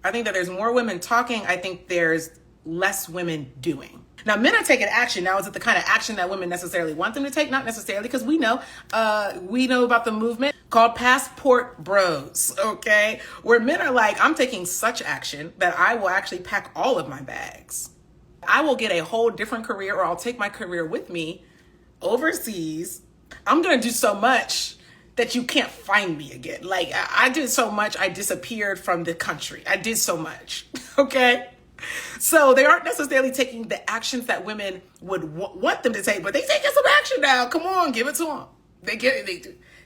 I think that there's more women talking. I think there's less women doing. Now, men are taking action. Now, is it the kind of action that women necessarily want them to take? Not necessarily, because we know about the movement called Passport Bros, okay? Where men are like, I'm taking such action that I will actually pack all of my bags. I will get a whole different career, or I'll take my career with me overseas. I'm going to do so much that you can't find me again. Like, I did so much, I disappeared from the country. I did so much, okay? So they aren't necessarily taking the actions that women would want them to take, but they taking some action now. Come on, give it to them.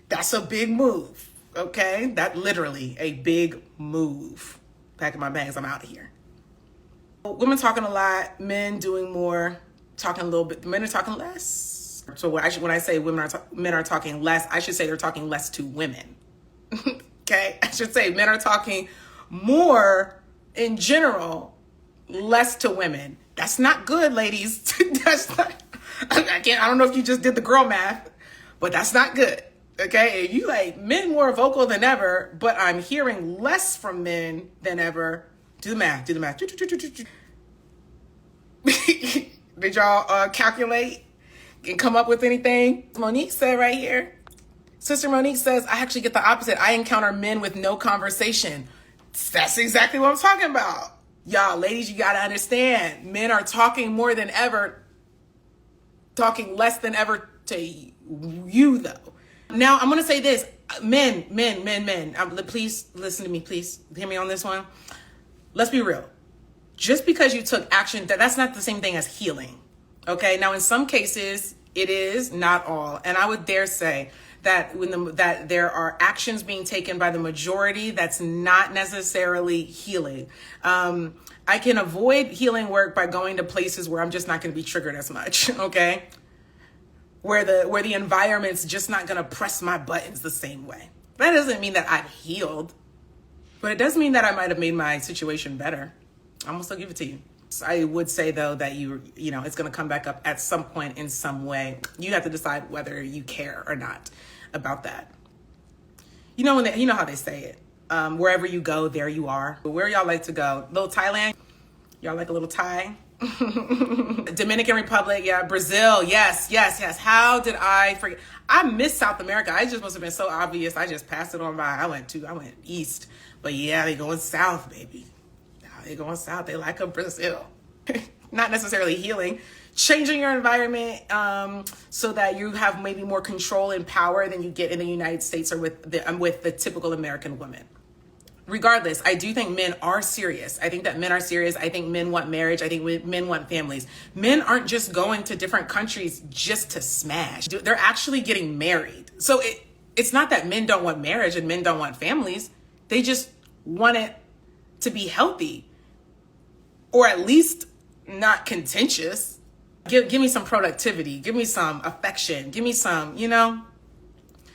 That's a big move, okay? That literally a big move. Packing my bags, I'm out of here. Women talking a lot, men doing more, talking a little bit. Men are talking less. So when I say men are talking less, I should say they're talking less to women. Okay, I should say men are talking more in general, less to women. That's not good, ladies. That's not, I don't know if you just did the girl math, but that's not good. Okay, you like men more vocal than ever, but I'm hearing less from men than ever. Do the math. Did y'all calculate and come up with anything? Monique said right here. Sister Monique says, I actually get the opposite. I encounter men with no conversation. That's exactly what I'm talking about. Y'all, ladies, you got to understand. Men are talking more than ever, talking less than ever to you, though. Now, I'm going to say this. Men. Please listen to me. Please hear me on this one. Let's be real. Just because you took action, that's not the same thing as healing. Okay? Now, in some cases, it is, not all. And I would dare say that that there are actions being taken by the majority that's not necessarily healing. I can avoid healing work by going to places where I'm just not going to be triggered as much, okay? Where the environment's just not going to press my buttons the same way. That doesn't mean that I've healed, but it does mean that I might have made my situation better. I'm gonna still give it to you. So I would say though that it's going to come back up at some point in some way. You have to decide whether you care or not about that. You know how they say it. Wherever you go, there you are. But where y'all like to go? Little Thailand? Y'all like a little Thai? Dominican Republic, yeah. Brazil, yes. How did I forget? I miss South America. I just must have been so obvious. I just passed it on by. I went east. But yeah, they going south, baby. They going south. They like a Brazil. Not necessarily healing. Changing your environment so that you have maybe more control and power than you get in the United States or with the typical American woman. Regardless, I do think men are serious. I think that men are serious. I think men want marriage. I think men want families. Men aren't just going to different countries just to smash. They're actually getting married. So it's not that men don't want marriage and men don't want families. They just want it to be healthy, or at least not contentious. Give me some productivity. Give me some affection. Give me some,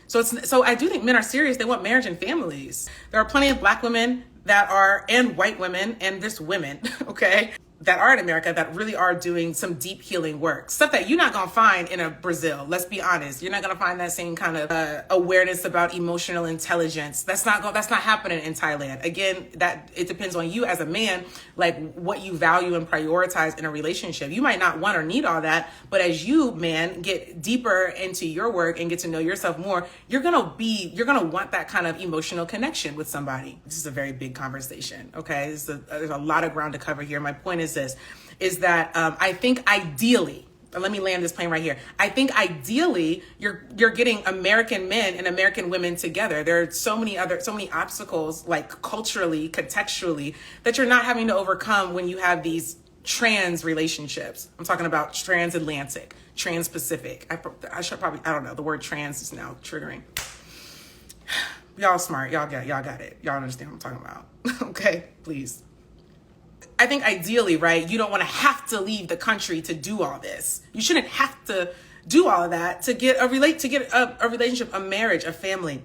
So I do think men are serious. They want marriage and families. There are plenty of Black women and white women, and there's women, okay, that are in America that really are doing some deep healing work. Stuff that you're not going to find in a Brazil. Let's be honest. You're not going to find that same kind of awareness about emotional intelligence. That's not happening in Thailand. Again, that it depends on you as a man, like what you value and prioritize in a relationship. You might not want or need all that, but as you, man, get deeper into your work and get to know yourself more, you're going to want that kind of emotional connection with somebody. This is a very big conversation. Okay. There's a lot of ground to cover here. My point is that I think ideally, let me land this plane right here. I think ideally you're getting American men and American women together. There are so many obstacles, like culturally, contextually, that you're not having to overcome when you have these trans relationships. I'm talking about transatlantic, trans-Pacific. I don't know. The word trans is now triggering. Y'all smart. Y'all got it. Y'all understand what I'm talking about. Okay, please. I think ideally, right, you don't want to have to leave the country to do all this. You shouldn't have to do all of that to get a relationship, a marriage, a family.